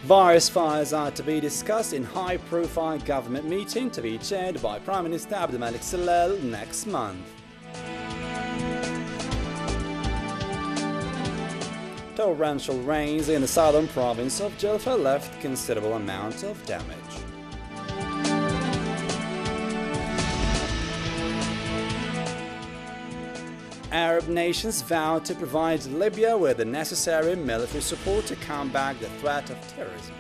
Various files are to be discussed in high-profile government meeting to be chaired by Prime Minister Abdelmalek Salal next month. Torrential rains in the southern province of Jilfa left considerable amount of damage. Arab nations vowed to provide Libya with the necessary military support to combat the threat of terrorism.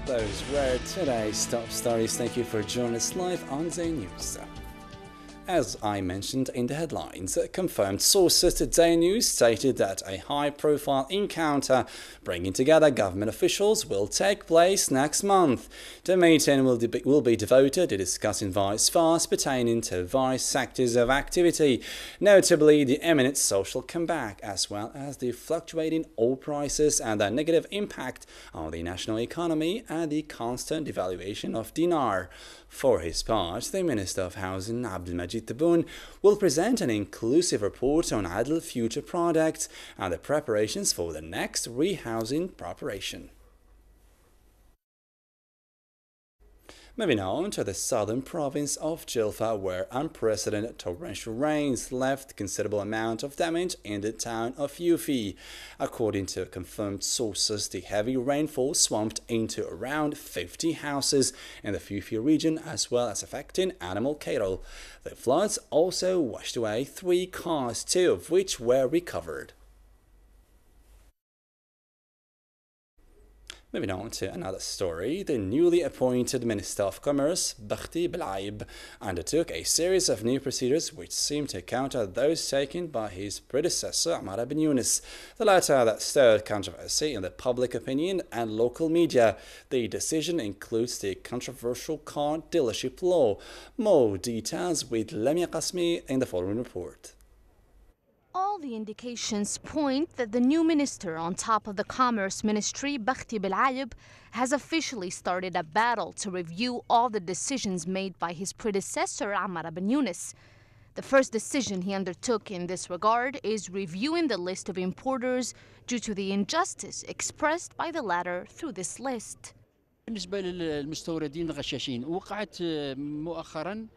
Those were today's top stories. Thank you for joining us live on Dzair News. As I mentioned in the headlines, confirmed sources to Dzair News stated that a high-profile encounter bringing together government officials will take place next month. The meeting will be devoted to discussing various files pertaining to various sectors of activity, notably the imminent social comeback, as well as the fluctuating oil prices and their negative impact on the national economy and the constant devaluation of dinar. For his part, the Minister of Housing, Abdelmajid Tebboune, will present an inclusive report on idle future projects and the preparations for the next rehousing preparation. Moving on to the southern province of Jilfa, where unprecedented torrential rains left considerable amount of damage in the town of Yufi. According to confirmed sources, the heavy rainfall swamped into around 50 houses in the Yufi region, as well as affecting animal cattle. The floods also washed away 3 cars, 2 of which were recovered. Moving on to another story, the newly appointed Minister of Commerce, Bakhti Belaib, undertook a series of new procedures which seem to counter those taken by his predecessor, Ammar bin Yunus, the latter that stirred controversy in the public opinion and local media. The decision includes the controversial car dealership law. More details with Lamia Qasmi in the following report. All the indications point that the new minister on top of the Commerce Ministry, Bakhti Belaib, has officially started a battle to review all the decisions made by his predecessor, Ammar bin Yunus. The first decision he undertook in this regard is reviewing the list of importers due to the injustice expressed by the latter through this list. بالنسبة للمستوردين الغشاشين وقعت مؤخرا.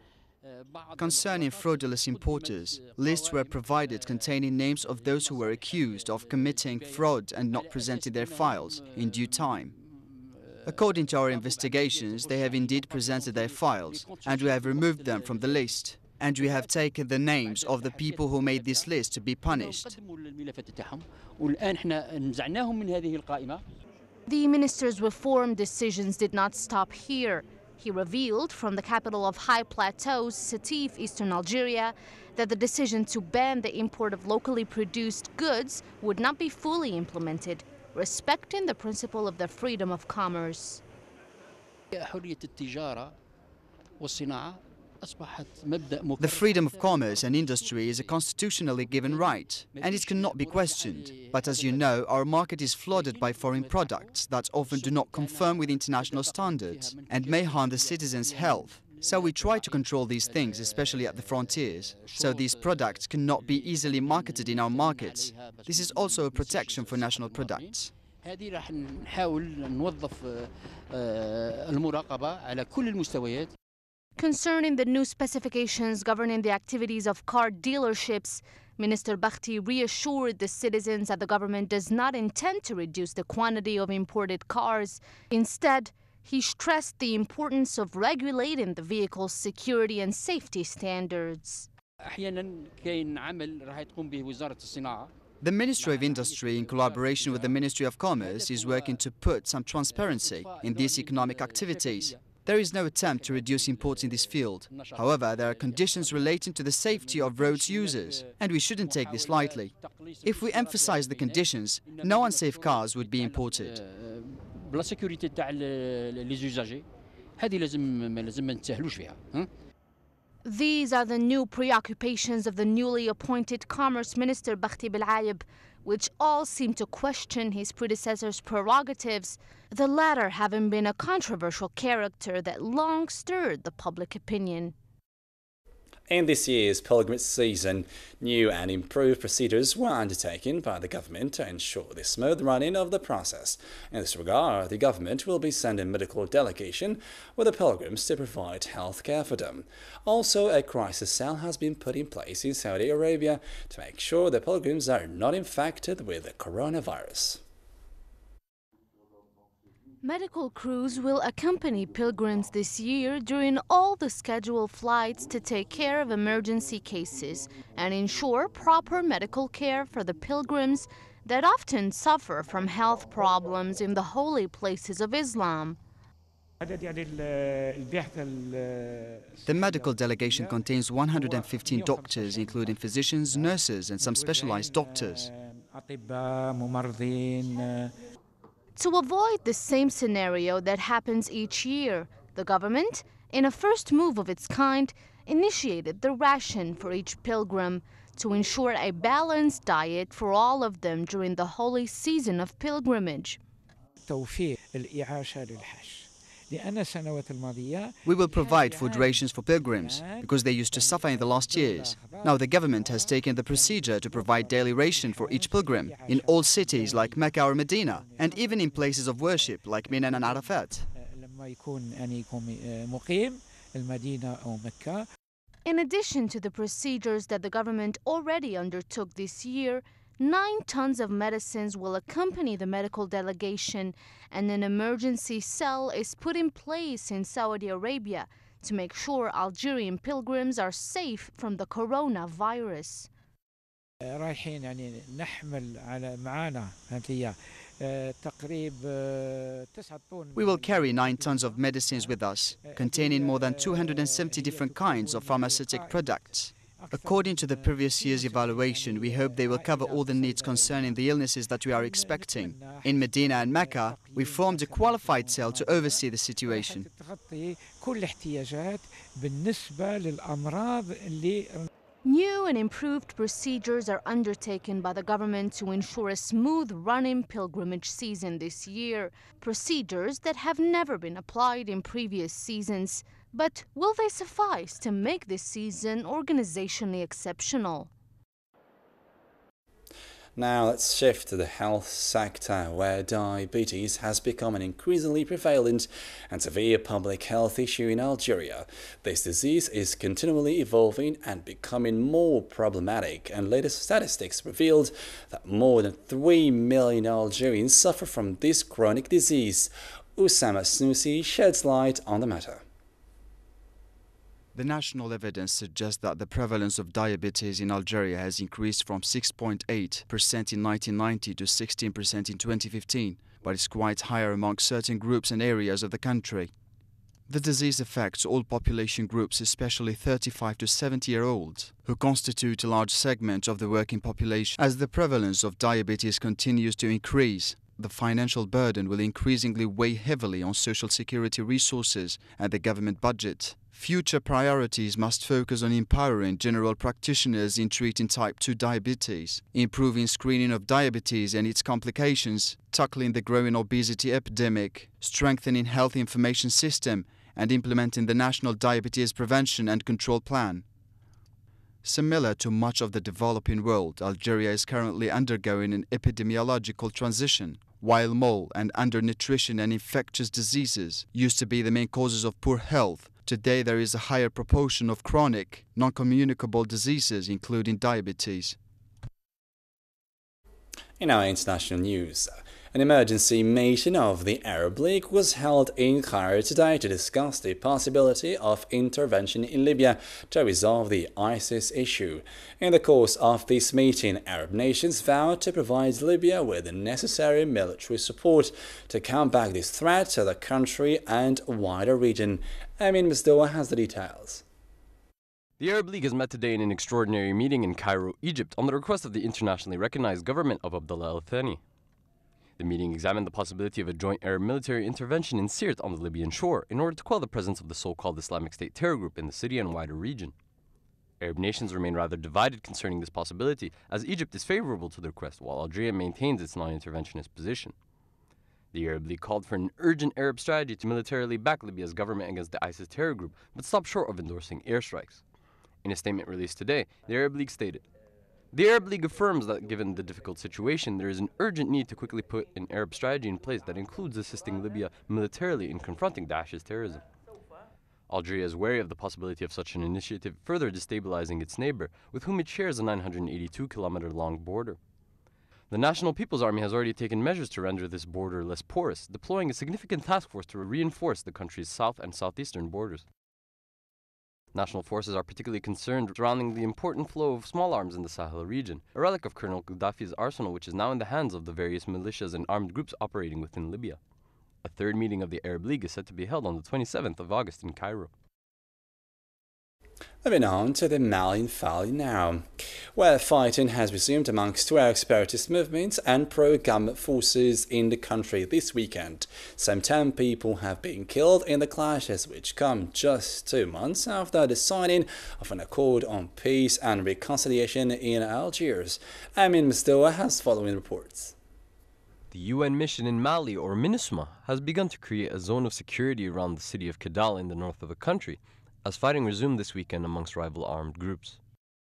Concerning fraudulent importers, lists were provided containing names of those who were accused of committing fraud and not presenting their files in due time. According to our investigations, they have indeed presented their files, and we have removed them from the list. And we have taken the names of the people who made this list to be punished. The minister's reform decisions did not stop here. He revealed from the capital of High Plateaus, Sétif, eastern Algeria, that the decision to ban the import of locally produced goods would not be fully implemented, respecting the principle of the freedom of commerce. The freedom of commerce and industry is a constitutionally given right, and it cannot be questioned. But as you know, our market is flooded by foreign products that often do not conform with international standards and may harm the citizens' health. So we try to control these things, especially at the frontiers, so these products cannot be easily marketed in our markets. This is also a protection for national products. Concerning the new specifications governing the activities of car dealerships, Minister Bakhti reassured the citizens that the government does not intend to reduce the quantity of imported cars. Instead, he stressed the importance of regulating the vehicle's security and safety standards. The Ministry of Industry, in collaboration with the Ministry of Commerce, is working to put some transparency in these economic activities. There is no attempt to reduce imports in this field. However, there are conditions relating to the safety of roads users, and we shouldn't take this lightly. If we emphasize the conditions, no unsafe cars would be imported. These are the new preoccupations of the newly appointed Commerce Minister Bakhti Bil'ayeb, which all seem to question his predecessor's prerogatives, the latter having been a controversial character that long stirred the public opinion. In this year's pilgrimage season, new and improved procedures were undertaken by the government to ensure the smooth running of the process. In this regard, the government will be sending medical delegation with the pilgrims to provide health care for them. Also, a crisis cell has been put in place in Saudi Arabia to make sure the pilgrims are not infected with the coronavirus. Medical crews will accompany pilgrims this year during all the scheduled flights to take care of emergency cases and ensure proper medical care for the pilgrims that often suffer from health problems in the holy places of Islam. The medical delegation contains 115 doctors, including physicians, nurses, and some specialized doctors. To avoid the same scenario that happens each year, the government, in a first move of its kind, initiated the ration for each pilgrim to ensure a balanced diet for all of them during the holy season of pilgrimage. We will provide food rations for pilgrims because they used to suffer in the last years. Now the government has taken the procedure to provide daily ration for each pilgrim in all cities like Mecca or Medina, and even in places of worship like Mina and Arafat. In addition to the procedures that the government already undertook this year, 9 tons of medicines will accompany the medical delegation, and an emergency cell is put in place in Saudi Arabia to make sure Algerian pilgrims are safe from the coronavirus. We will carry 9 tons of medicines with us, containing more than 270 different kinds of pharmaceutic products. According to the previous year's evaluation, we hope they will cover all the needs concerning the illnesses that we are expecting. In Medina and Mecca, we formed a qualified cell to oversee the situation. New and improved procedures are undertaken by the government to ensure a smooth-running pilgrimage season this year, procedures that have never been applied in previous seasons. But will they suffice to make this season organizationally exceptional? Now let's shift to the health sector, where diabetes has become an increasingly prevalent and severe public health issue in Algeria. This disease is continually evolving and becoming more problematic, and latest statistics revealed that more than 3 million Algerians suffer from this chronic disease. Oussama Snoussi sheds light on the matter. The national evidence suggests that the prevalence of diabetes in Algeria has increased from 6.8% in 1990 to 16% in 2015, but is quite higher among certain groups and areas of the country. The disease affects all population groups, especially 35 to 70-year-olds, who constitute a large segment of the working population. As the prevalence of diabetes continues to increase, the financial burden will increasingly weigh heavily on social security resources and the government budget. Future priorities must focus on empowering general practitioners in treating type 2 diabetes, improving screening of diabetes and its complications, tackling the growing obesity epidemic, strengthening health information system, and implementing the National Diabetes Prevention and Control Plan. Similar to much of the developing world, Algeria is currently undergoing an epidemiological transition. While mole and undernutrition and infectious diseases used to be the main causes of poor health, today there is a higher proportion of chronic, non-communicable diseases, including diabetes. In our international news, an emergency meeting of the Arab League was held in Cairo today to discuss the possibility of intervention in Libya to resolve the ISIS issue. In the course of this meeting, Arab nations vowed to provide Libya with the necessary military support to combat this threat to the country and wider region. Amin Misdoa has the details. The Arab League has met today in an extraordinary meeting in Cairo, Egypt, on the request of the internationally recognized government of Abdullah al-Thani. The meeting examined the possibility of a joint Arab military intervention in Sirte on the Libyan shore in order to quell the presence of the so-called Islamic State terror group in the city and wider region. Arab nations remain rather divided concerning this possibility, as Egypt is favorable to the request, while Algeria maintains its non-interventionist position. The Arab League called for an urgent Arab strategy to militarily back Libya's government against the ISIS terror group, but stopped short of endorsing airstrikes. In a statement released today, the Arab League stated, "The Arab League affirms that given the difficult situation, there is an urgent need to quickly put an Arab strategy in place that includes assisting Libya militarily in confronting Daesh's terrorism. Algeria is wary of the possibility of such an initiative further destabilizing its neighbor, with whom it shares a 982-kilometer-long border. The National People's Army has already taken measures to render this border less porous, deploying a significant task force to reinforce the country's south and southeastern borders. National forces are particularly concerned surrounding the important flow of small arms in the Sahel region, a relic of Colonel Gaddafi's arsenal which is now in the hands of the various militias and armed groups operating within Libya. A third meeting of the Arab League is set to be held on the 27th of August in Cairo. Moving on to the Malian Valley now, where fighting has resumed amongst Tuareg separatist movements and pro-government forces in the country this weekend. Some 10 people have been killed in the clashes, which come just 2 months after the signing of an accord on peace and reconciliation in Algiers. Amin Mstoa has following reports. The UN mission in Mali, or MINUSMA, has begun to create a zone of security around the city of Kidal in the north of the country, as fighting resumed this weekend amongst rival armed groups.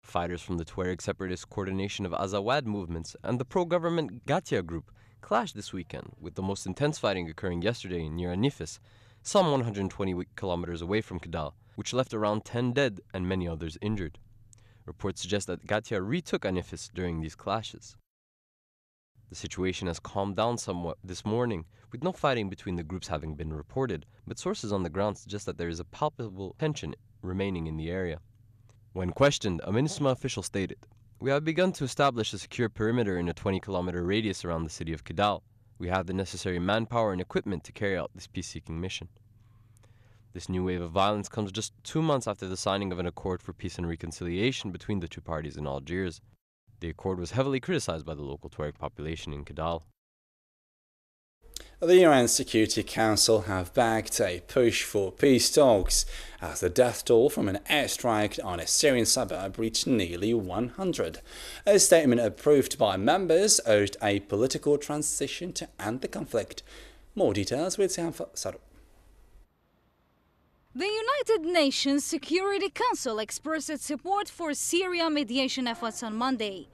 Fighters from the Tuareg separatist coordination of Azawad movements and the pro-government Gatia group clashed this weekend, with the most intense fighting occurring yesterday near Anifis, some 120 kilometers away from Kidal, which left around 10 dead and many others injured. Reports suggest that Gatia retook Anifis during these clashes. The situation has calmed down somewhat this morning, with no fighting between the groups having been reported, but sources on the ground suggest that there is a palpable tension remaining in the area. When questioned, a MINUSMA official stated, "We have begun to establish a secure perimeter in a 20-kilometer radius around the city of Kidal. We have the necessary manpower and equipment to carry out this peace-seeking mission." This new wave of violence comes just 2 months after the signing of an accord for peace and reconciliation between the two parties in Algiers. The accord was heavily criticized by the local Tuareg population in Kidal. The UN Security Council have backed a push for peace talks as the death toll from an airstrike on a Syrian suburb reached nearly 100. A statement approved by members urged a political transition to end the conflict. More details with Sanfa Saru. The United Nations Security Council expressed its support for Syria mediation efforts on Monday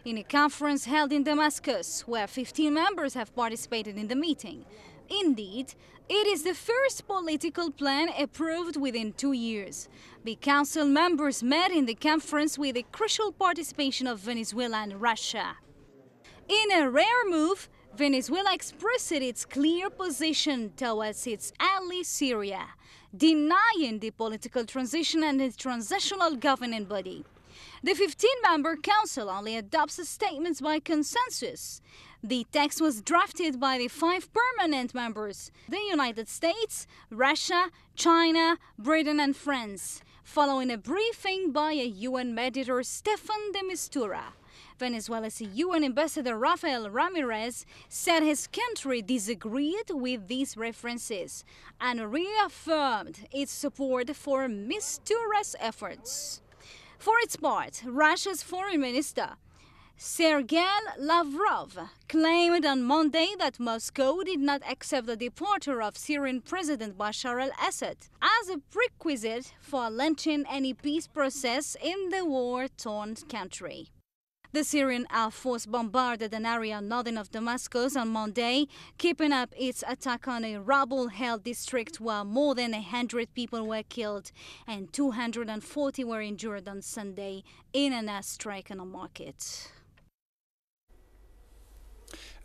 in a conference held in Damascus, where 15 members have participated in the meeting. Indeed, it is the first political plan approved within 2 years. The council members met in the conference with the crucial participation of Venezuela and Russia. In a rare move, Venezuela expressed its clear position towards its ally Syria, denying the political transition and the transitional governing body. The 15-member council only adopts statements by consensus. The text was drafted by the 5 permanent members, the United States, Russia, China, Britain and France, following a briefing by a UN mediator, Stefan de Mistura. Venezuela's UN ambassador Rafael Ramirez said his country disagreed with these references and reaffirmed its support for Mistura's efforts. For its part, Russia's foreign minister Sergei Lavrov claimed on Monday that Moscow did not accept the departure of Syrian President Bashar al-Assad as a prerequisite for launching any peace process in the war-torn country. The Syrian Air Force bombarded an area north of Damascus on Monday, keeping up its attack on a rebel-held district where more than 100 people were killed and 240 were injured on Sunday in an airstrike on a market.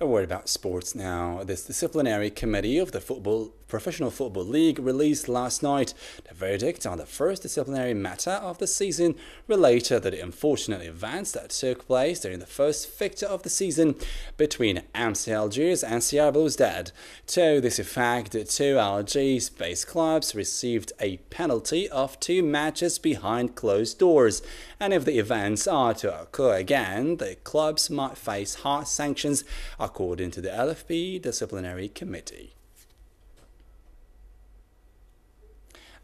A word about sports now. This disciplinary committee of the Professional Football League released last night the verdict on the first disciplinary matter of the season related to the unfortunate events that took place during the first fixture of the season between MC Algiers and CR Belouizdad. To this effect, the 2 Algiers-based clubs received a penalty of 2 matches behind closed doors, and if the events are to occur again, the clubs might face harsh sanctions according to the LFP Disciplinary Committee.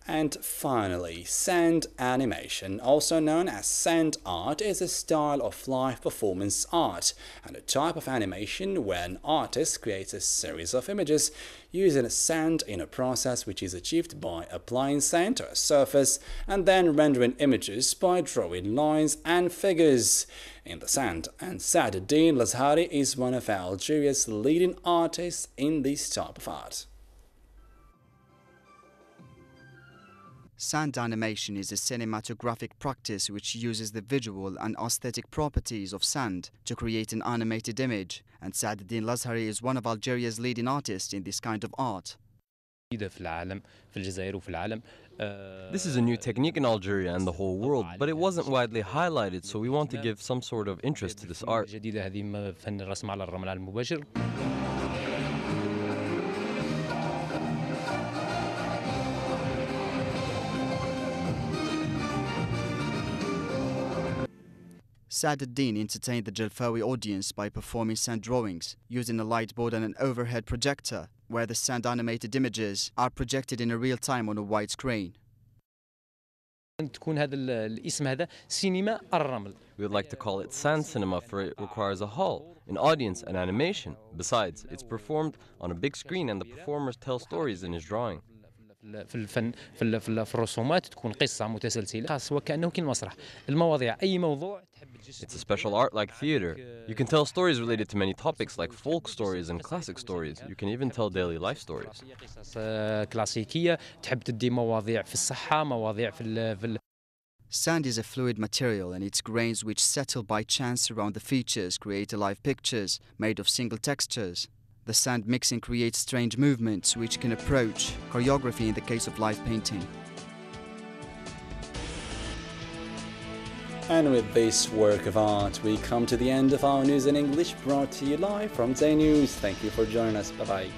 And finally, sand animation, also known as sand art, is a style of live performance art and a type of animation where an artist creates a series of images using sand in a process which is achieved by applying sand to a surface and then rendering images by drawing lines and figures in the sand. And Saadeddine Lazhari is one of Algeria's leading artists in this type of art. Sand animation is a cinematographic practice which uses the visual and aesthetic properties of sand to create an animated image, and Saadeddine Lazhari is one of Algeria's leading artists in this kind of art. This is a new technique in Algeria and the whole world, but it wasn't widely highlighted, so we want to give some sort of interest to this art. Saadeddine entertained the Jalfawi audience by performing sand drawings using a light board and an overhead projector, where the sand animated images are projected in real time on a wide screen. We would like to call it sand cinema, for it requires a hall, an audience, and animation. Besides, it's performed on a big screen and the performers tell stories in his drawing. It's a special art like theater. You can tell stories related to many topics like folk stories and classic stories. You can even tell daily life stories. Sand is a fluid material, and its grains which settle by chance around the features create alive pictures made of single textures. The sand mixing creates strange movements which can approach choreography in the case of live painting. And with this work of art, we come to the end of our news in English, brought to you live from Dzair News. Thank you for joining us. Bye-bye.